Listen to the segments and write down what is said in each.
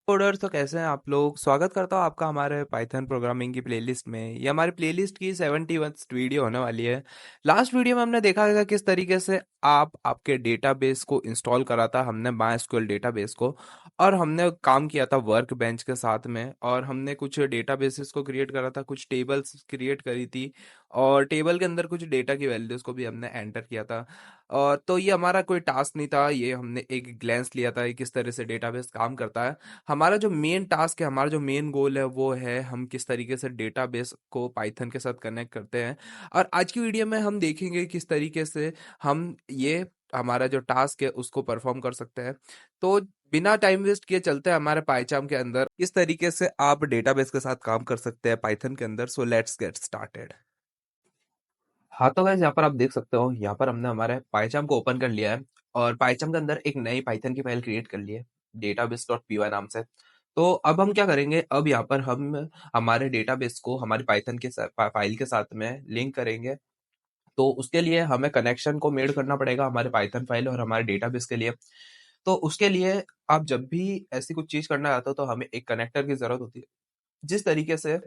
Coder तो कैसे हैं आप लोग। स्वागत करता हूँ आपका हमारे पाइथन प्रोग्रामिंग की प्लेलिस्ट में। ये हमारी प्लेलिस्ट की 71st वीडियो होने वाली है। लास्ट वीडियो में हमने देखा है किस तरीके से आपके डेटाबेस को इंस्टॉल करा था हमने MySQL डेटाबेस को, और हमने काम किया था वर्क बेंच के साथ में, और हमने कुछ डेटाबेसेस को क्रिएट करा था, कुछ टेबल्स क्रिएट करी थी, और टेबल के अंदर कुछ डेटा की वैल्यूज को भी हमने एंटर किया था। तो ये हमारा कोई टास्क नहीं था, ये हमने एक ग्लैंस लिया था कि किस तरह से डेटाबेस काम करता है। हमारा जो मेन टास्क है, हमारा जो मेन गोल है, वो है हम किस तरीके से डेटाबेस को पाइथन के साथ कनेक्ट करते हैं। और आज की वीडियो में हम देखेंगे किस तरीके से हम ये हमारा जो टास्क है उसको परफॉर्म कर सकते हैं। तो बिना टाइम वेस्ट किए चलते हैं हमारे पाइचाम के अंदर, किस तरीके से आप डेटाबेस के साथ काम कर सकते हैं पाइथन के अंदर। So let's get started. हाँ तो गाइस, यहाँ पर आप देख सकते हो, यहाँ पर हमने हमारे पाइचाम को ओपन कर लिया है, और पाइचाम के अंदर एक नई पाइथन की फाइल क्रिएट कर ली है database.py नाम से। तो अब हम क्या करेंगे, अब यहाँ पर हम हमारे डेटाबेस को हमारी पाइथन के फाइल के साथ में लिंक करेंगे। तो उसके लिए हमें कनेक्शन को मेड करना पड़ेगा हमारे पाइथन फाइल और हमारे डेटाबेस के लिए। तो उसके लिए आप जब भी ऐसी कुछ चीज करना चाहते हो तो हमें एक कनेक्टर की जरूरत होती है। जिस तरीके से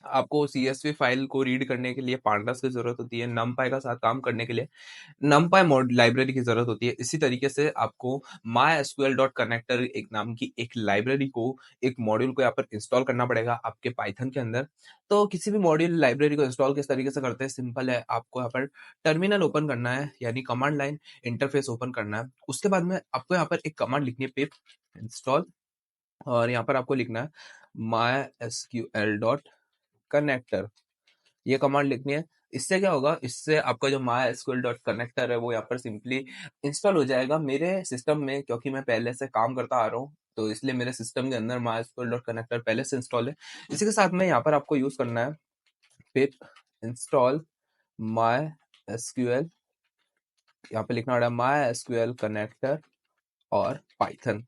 आपको सीएसवी फाइल को रीड करने के लिए पांडास की जरूरत होती है, numpy का साथ काम करने के लिए numpy मॉड लाइब्रेरी की जरूरत होती है, इसी तरीके से आपको mysql.connector एक नाम की एक लाइब्रेरी को, एक मॉड्यूल को यहाँ पर इंस्टॉल करना पड़ेगा आपके पाइथन के अंदर। तो किसी भी मॉड्यूल लाइब्रेरी को इंस्टॉल किस तरीके से करते हैं, सिंपल है, आपको यहाँ पर टर्मिनल ओपन करना है, यानी कमांड लाइन इंटरफेस ओपन करना है। उसके बाद में आपको यहाँ पर एक कमांड लिखनी है, पिप इंस्टॉल, और यहाँ पर आपको लिखना है mysql.connector, ये कमांड लिखनी है। इससे क्या होगा, इससे आपका जो mysql.connector है वो यहाँ पर सिंपली इंस्टॉल हो जाएगा मेरे सिस्टम में, क्योंकि मैं पहले से काम करता आ रहा हूँ, तो इसलिए मेरे सिस्टम के अंदर mysql.connector पहले से इंस्टॉल है। इसी के साथ में यहाँ पर आपको यूज करना है पिप इंस्टॉल mysql, यहाँ पे लिखना पड़ा mysql connector और पाइथन।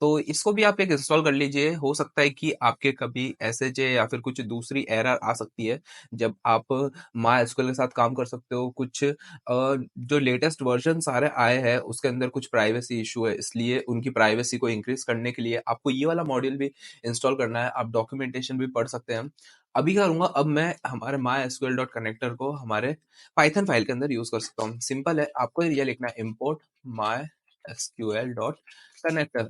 तो इसको भी आप एक इंस्टॉल कर लीजिए। हो सकता है कि आपके कभी एसएचए या फिर कुछ दूसरी एरर आ सकती है जब आप MySQL के साथ काम कर सकते हो। कुछ जो लेटेस्ट वर्जन सारे आए हैं उसके अंदर कुछ प्राइवेसी इशू है, इसलिए उनकी प्राइवेसी को इंक्रीज करने के लिए आपको ये वाला मॉड्यूल भी इंस्टॉल करना है। आप डॉक्यूमेंटेशन भी पढ़ सकते हैं। अभी क्या करूंगा, अब मैं हमारे mysql.connector को हमारे पाइथन फाइल के अंदर यूज कर सकता हूँ। सिंपल है, आपको ये लिखना है import mysql.connector।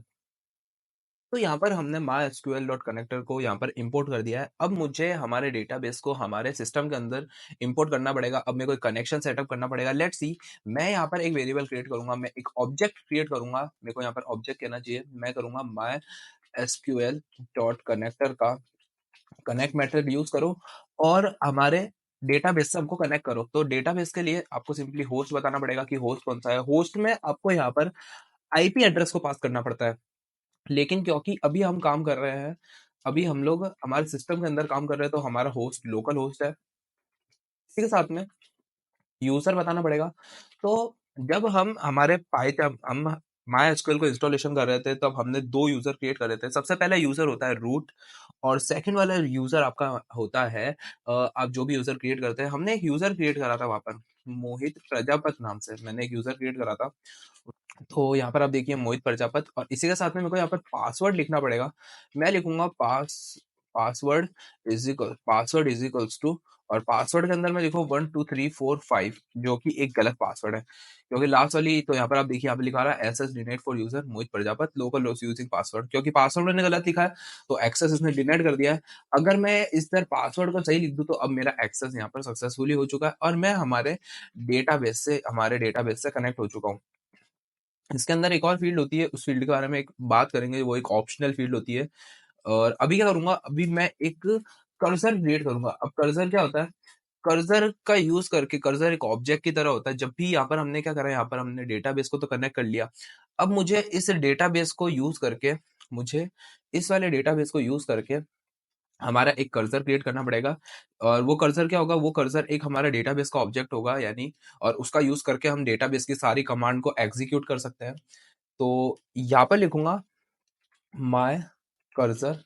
तो यहाँ पर हमने mysql.connector को यहाँ पर इंपोर्ट कर दिया है। अब मुझे हमारे डेटाबेस को हमारे सिस्टम के अंदर इंपोर्ट करना पड़ेगा। अब मेरे को एक कनेक्शन सेटअप करना पड़ेगा। लेट्स सी, मैं यहाँ पर एक वेरिएबल क्रिएट करूंगा, मैं एक ऑब्जेक्ट क्रिएट करूंगा। मेरे को यहाँ पर ऑब्जेक्ट कहना चाहिए, मैं करूंगा mysql.connector का कनेक्ट मेथड यूज करो, और हमारे डेटाबेस से हमको कनेक्ट करो। तो डेटाबेस के लिए आपको सिंपली होस्ट बताना पड़ेगा कि होस्ट कौन सा है। होस्ट में आपको यहाँ पर आईपी एड्रेस को पास करना पड़ता है, लेकिन क्योंकि अभी हम काम कर रहे हैं, अभी हम लोग हमारे सिस्टम के अंदर काम कर रहे हैं, तो हमारा होस्ट लोकल होस्ट है। इसी के साथ में यूजर बताना पड़ेगा। तो जब हम हमारे पाइथन हम MySQL को इंस्टॉलेशन कर रहे थे, तब हमने दो यूजर क्रिएट कर रहे थे। सबसे पहला यूजर होता है रूट, और सेकंड वाला यूजर आपका होता है आप जो भी यूजर क्रिएट करते हैं। हमने एक यूजर क्रिएट करा था वहां पर, मोहित प्रजापत नाम से मैंने एक यूजर क्रिएट करा था। तो यहाँ पर आप देखिए मोहित प्रजापत, और इसी के साथ में मेरे को यहाँ पर पासवर्ड लिखना पड़ेगा। मैं लिखूंगा पासवर्ड इज इक्वल्स टू, और पासवर्ड के अंदर मैं लिखूँ 12345, जो कि एक गलत पासवर्ड है, क्योंकि लास्ट वाली, तो यहाँ पर आप देखिए यहाँ पे लिखा रहा है SS dentate for user Mohit Prajapat local using password, क्योंकि पासवर्ड मैंने गलत लिखा है तो एक्सेस इसने डिनेट कर दिया है। अगर मैं इस तरह पासवर्ड को सही लिख दूं तो अब मेरा एक्सेस यहाँ पर सक्सेसफुली हो चुका है, और मैं हमारे डेटाबेस से कनेक्ट हो चुका हूँ। इसके अंदर एक और फील्ड होती है, उस फील्ड के बारे में एक बात करेंगे, वो एक ऑप्शनल फील्ड होती है। और अभी क्या करूंगा, अभी मैं एक कर्सर क्रिएट करूंगा। अब कर्सर क्या होता है, कर्सर का यूज करके, कर्सर एक ऑब्जेक्ट की तरह होता है। जब भी यहाँ पर हमने क्या करा, यहाँ पर हमने डेटाबेस को तो कनेक्ट कर लिया। अब मुझे इस डेटाबेस को यूज करके, मुझे इस वाले डेटाबेस को यूज करके हमारा एक कर्सर क्रिएट करना पड़ेगा। और वो कर्सर क्या होगा, वो कर्सर एक हमारा डेटाबेस का ऑब्जेक्ट होगा, यानी, और उसका यूज करके हम डेटाबेस की सारी कमांड को एग्जीक्यूट कर सकते हैं। तो यहाँ पर लिखूंगा my cursor,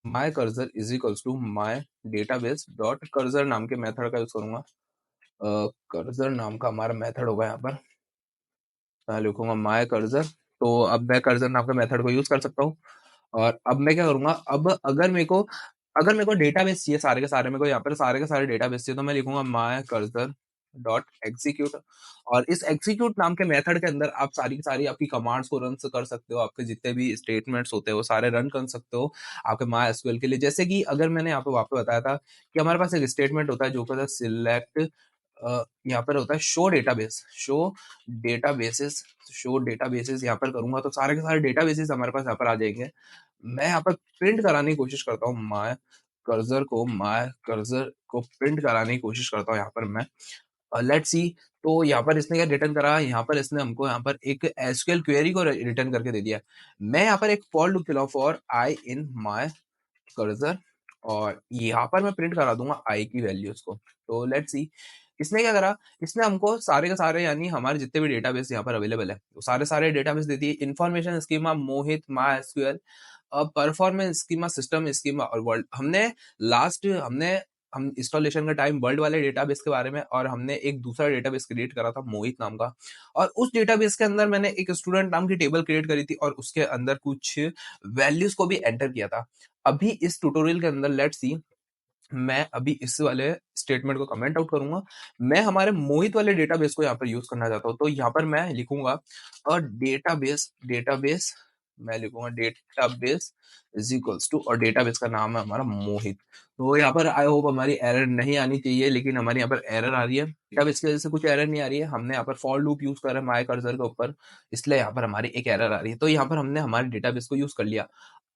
my cursor is equals to my database dot cursor नाम के मेथड का यूज करूंगा। कर्सर नाम का हमारा मेथड होगा यहाँ पर, मैं लिखूंगा माय कर्सर। तो अब मैं कर्सर नाम के मेथड को यूज कर सकता हूँ। और अब मैं क्या करूँगा, अब अगर मेरे को डेटाबेस चाहिए सारे के सारे, मेरे को यहाँ पर सारे के सारे डेटाबेस चाहिए, तो मैं लिखूँगा माय कर्सर डॉट एग्जीक्यूट, और इस एग्जीक्यूट नाम के मेथड के अंदर आप सारी की सारी आपकी कमांड्स को रन कर सकते हो, आपके जितने भी स्टेटमेंट्स होते हैं वो सारे रन कर सकते हो आपके माय एसक्यूएल के लिए। जैसे कि अगर मैंने यहाँ पे वहाँ पे बताया था कि हमारे पास एक स्टेटमेंट होता है जो कहता है सिलेक्ट, यहाँ पर होता है शो डेटाबेस, शो डेटाबेसेस यहाँ पर करूंगा तो सारे के सारे डेटाबेसेस हमारे पास यहाँ पर आ जाएंगे। मैं यहाँ पर प्रिंट कराने की कोशिश करता हूँ, माय कर्सर को प्रिंट कराने की कोशिश करता हूँ यहाँ पर मैं। लेट्स सी, तो यहाँ पर इसने क्या रिटर्न करा, यहाँ पर इसने हमको यहाँ पर एक एसक्यूएल क्वेरी को रिटर्न करके दे दिया। मैं यहाँ पर एक फॉर लूप चलाऊँ for I in my cursor, और यहाँ पर मैं प्रिंट करा दूंगा आई की वैल्यूज को। तो लेट्स सी, इसने क्या करा, इसने हमको सारे के सारे यानी हमारे जितने भी डेटाबेस यहाँ पर अवेलेबल है वो सारे सारे डेटाबेस देती है, information schema, Mohit, my SQL, performance schema, system schema और वर्ल्ड। हमने हम इंस्टॉलेशन का टाइम वर्ल्ड वाले डेटाबेस के बारे में, और हमने एक दूसरा डेटाबेस क्रिएट करा था मोहित नाम का, और उस डेटाबेस के अंदर मैंने एक स्टूडेंट नाम की टेबल क्रिएट करी थी और उसके अंदर कुछ वैल्यूज को भी एंटर किया था। अभी इस ट्यूटोरियल के अंदर लेट्स सी, मैं अभी इस वाले स्टेटमेंट को कमेंट आउट करूंगा, मैं हमारे मोहित वाले डेटाबेस को यहाँ पर यूज करना चाहता हूँ, तो यहाँ पर मैं लिखूंगा डेटाबेस, मैं लिखूंगा डेटाबेस इज इक्वल्स टू, और डेटाबेस का नाम है हमारा मोहित। तो यहाँ पर आई होप हमारी एरर नहीं आनी चाहिए, लेकिन हमारे यहाँ पर एरर आ रही है। डेटाबेस की वजह से कुछ एरर नहीं आ रही है, हमने यहाँ पर फॉर लूप यूज कर रहे हैं माय कर्सर के ऊपर, इसलिए यहाँ पर हमारी एक एरर आ रही है। तो यहाँ पर हमने हमारे डेटाबेस को यूज कर लिया।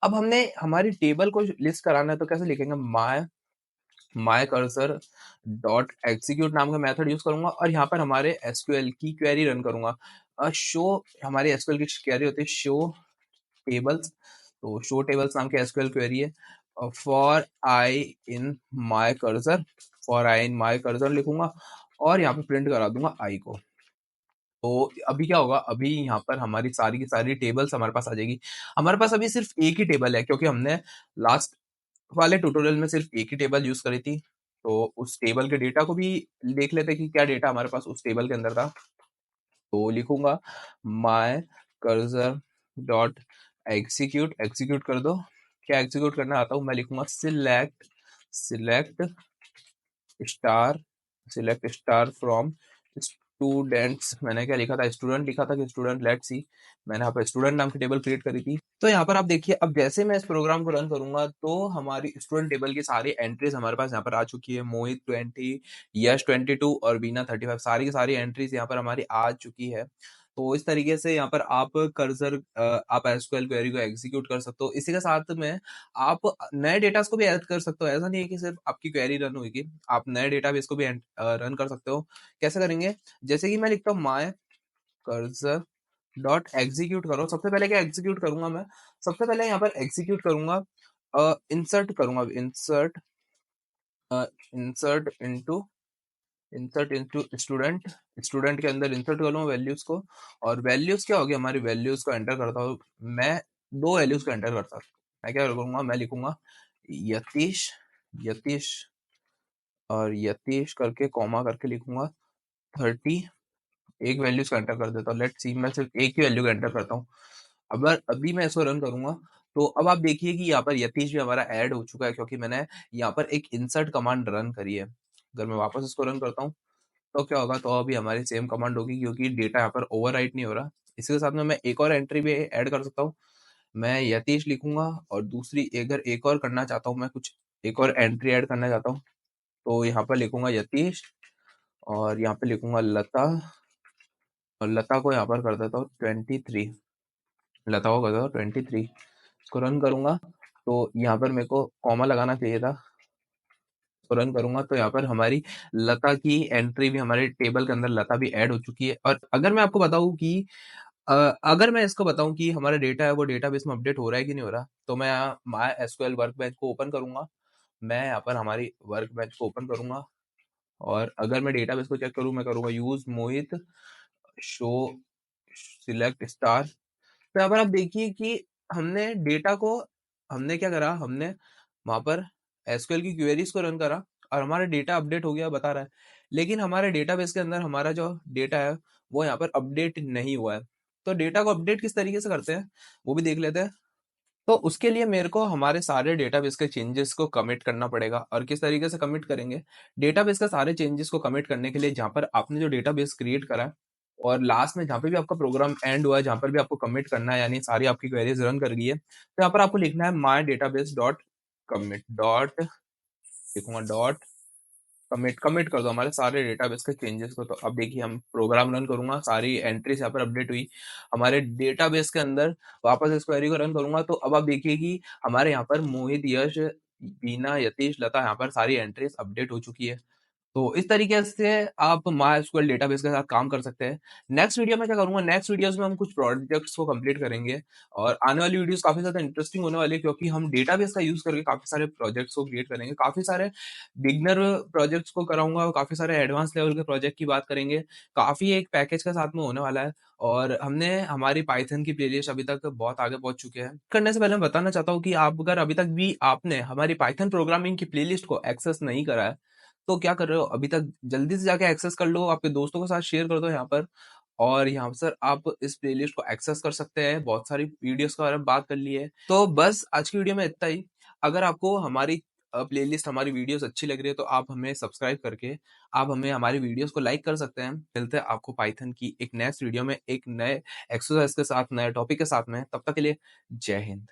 अब हमने हमारी टेबल को लिस्ट कराना है, तो कैसे लिखेंगे, माय कर्सर डॉट एग्जीक्यूट नाम का मेथड यूज करूंगा, और यहाँ पर हमारे एसक्यूएल की क्वेरी रन करूंगा। शो, हमारी एसक्यूएल की क्वेरी होती है शो टेबल्स, तो शो टेबल्स नाम की एसक्यूएल क्वेरी है। For I in my cursor लिखूंगा, और यहाँ पे प्रिंट करा दूंगा आई को। तो अभी क्या होगा, अभी यहाँ पर हमारी सारी की सारी टेबल्स हमारे पास आ जाएगी। हमारे पास अभी सिर्फ एक ही टेबल है, क्योंकि हमने लास्ट वाले ट्यूटोरियल में सिर्फ एक ही टेबल यूज करी थी। तो उस टेबल के डेटा को भी देख लेते हैं कि क्या डेटा हमारे पास उस टेबल के अंदर था। तो लिखूंगा माय कर्सर डॉट एग्जीक्यूट कर दो। क्या एग्जीक्यूट करना आता हूँ, मैं लिखूंगा सिलेक्ट स्टार फ्रॉम स्टूडेंट्स। मैंने क्या लिखा था, स्टूडेंट लिखा था कि स्टूडेंट, लेट्स सी, मैंने यहाँ पर स्टूडेंट नाम की टेबल क्रिएट करी थी। तो यहाँ पर आप देखिए, अब जैसे मैं इस प्रोग्राम को रन करूंगा तो हमारी स्टूडेंट टेबल की सारी एंट्रीज हमारे पास यहाँ पर आ चुकी है। मोहित 20, यश 22 और बीना 35, सारी की सारी एंट्रीज यहाँ पर हमारी आ चुकी है। तो इस तरीके से यहाँ पर आप एसक्यूएल क्वेरी को एग्जीक्यूट कर सकते हो। इसी के साथ में आप नए डेटास को भी ऐड कर सकते हो। ऐसा नहीं है कि सिर्फ आपकी क्वेरी रन होगी, आप नए डेटाबेस को भी रन कर सकते हो। कैसे करेंगे, जैसे कि मैं लिखता हूँ माय कर्सर डॉट एग्जीक्यूट करो। सबसे पहले क्या एग्जीक्यूट करूंगा मैं, सबसे पहले यहाँ पर एग्जीक्यूट करूंगा, insert insert into student, student के अंदर इंसर्ट करूंगा वैल्यूज को। और वैल्यूज क्या होगी, हमारी वैल्यूज को एंटर करता हूँ मैं, दो वैल्यूज को एंटर करता हूँ। मैं क्या करूंगा, मैं लिखूंगा यतीश, यतीश और यतीश करके कॉमा करके लिखूंगा 30, एक वैल्यूज का एंटर कर देता हूँ। लेट्स सी, मैं सिर्फ एक ही वैल्यू का एंटर करता हूँ। अगर अभी मैं इसको रन करूंगा तो अब आप देखिए कि यहाँ पर यतीश भी हमारा ऐड हो चुका है, क्योंकि मैंने यहाँ पर एक इंसर्ट कमांड रन करी है। अगर मैं वापस इसको रन करता हूँ तो क्या होगा, तो अभी हमारी सेम कमांड होगी, क्योंकि डेटा यहाँ पर ओवरराइट नहीं हो रहा। इसके साथ में मैं एक और एंट्री भी ऐड कर सकता हूँ। मैं यतीश लिखूंगा, और दूसरी अगर एक और करना चाहता हूँ, मैं कुछ एक और एंट्री ऐड करना चाहता हूँ, तो यहाँ पर लिखूंगा यतीश, और यहाँ पे लिखूंगा लता, और लता को यहाँ पर कर देता हूँ 23, लता को कर देता हूँ 23। इसको रन करूंगा तो यहाँ पर मेरे को कॉमा लगाना चाहिए था। इसको रन करूंगा तो यहाँ पर हमारी लता की एंट्री भी हमारे टेबल के अंदर लता भी ऐड हो चुकी है। और अगर मैं आपको बताऊं कि अगर मैं इसको बताऊं कि हमारा डेटा है वो डेटाबेस में अपडेट हो रहा है कि नहीं हो रहा, तो मैं माय एसक्यूएल वर्कबेंच को ओपन करूंगा। मैं यहाँ पर हमारी वर्कबेंच को ओपन करूंगा, और अगर मैं डेटाबेस को चेक करूं, मैं करूंगा यूज मोहित शो सिलेक्ट स्टार। तो यहाँ पर आप देखिए कि हमने डेटा को, हमने क्या करा, हमने वहां पर एसक्यूएल की क्वेरीज को रन करा और हमारा डेटा अपडेट हो गया बता रहा है, लेकिन हमारे डेटाबेस के अंदर हमारा जो डेटा है वो यहाँ पर अपडेट नहीं हुआ है। तो डेटा को अपडेट किस तरीके से करते हैं वो भी देख लेते हैं। तो उसके लिए मेरे को हमारे सारे डेटाबेस के चेंजेस को कमिट करना पड़ेगा। और किस तरीके से कमिट करेंगे? डेटाबेस के सारे चेंजेस को कमिट करने के लिए जहाँ पर आपने जो डेटाबेस क्रिएट करा है और लास्ट में जहाँ पे भी आपका प्रोग्राम एंड हुआ है, जहाँ पर भी आपको कमिट करना है, यानी सारी आपकी क्वेरीज रन कर गई है, तो यहाँ पर आपको लिखना है my database dot commit dot, लिखूंगा डॉट कमिट, कमिट कर दो हमारे सारे डेटाबेस के चेंजेस को। तो अब देखिए हम प्रोग्राम रन करूंगा, सारी एंट्रीज यहाँ पर अपडेट हुई हमारे डेटाबेस के अंदर। वापस इस क्वेरी को रन करूंगा तो अब आप देखिए कि हमारे यहाँ पर मोहित, यश, बीना, यतीश, लता, यहाँ पर सारी एंट्रीज अपडेट हो चुकी है। तो इस तरीके से आप MySQL डेटाबेस के साथ काम कर सकते हैं। नेक्स्ट वीडियो में क्या करूंगा, नेक्स्ट वीडियोस में हम कुछ प्रोजेक्ट्स को कंप्लीट करेंगे और आने वाली वीडियोस काफी ज्यादा इंटरेस्टिंग होने वाली है, क्योंकि हम डेटाबेस का यूज करके काफी सारे प्रोजेक्ट्स को क्रिएट करेंगे। काफी सारे बिगनर प्रोजेक्ट्स को कराऊंगा और काफी सारे एडवांस लेवल के प्रोजेक्ट की बात करेंगे। काफी एक पैकेज के साथ में होने वाला है। और हमने हमारी पाइथन की प्लेलिस्ट अभी तक बहुत आगे पहुंच चुके हैं। करने से पहले मैं बताना चाहता हूँ कि आप अगर अभी तक भी आपने हमारी पाइथन प्रोग्रामिंग की प्लेलिस्ट को एक्सेस नहीं करा है तो क्या कर रहे हो अभी तक? जल्दी से जाके एक्सेस कर लो, आपके दोस्तों के साथ शेयर कर दो यहाँ पर। और यहाँ पर आप इस प्लेलिस्ट को एक्सेस कर सकते हैं। बहुत सारी वीडियोस के बारे में बात कर ली है। तो बस आज की वीडियो में इतना ही। अगर आपको हमारी प्लेलिस्ट, हमारी वीडियोस अच्छी लग रही है तो आप हमें सब्सक्राइब करके आप हमें हमारी वीडियोस को लाइक कर सकते हैं। मिलते हैं आपको पाइथन की एक नेक्स्ट वीडियो में एक नए एक्सरसाइज के साथ, नए टॉपिक के साथ में। तब तक के लिए जय हिंद।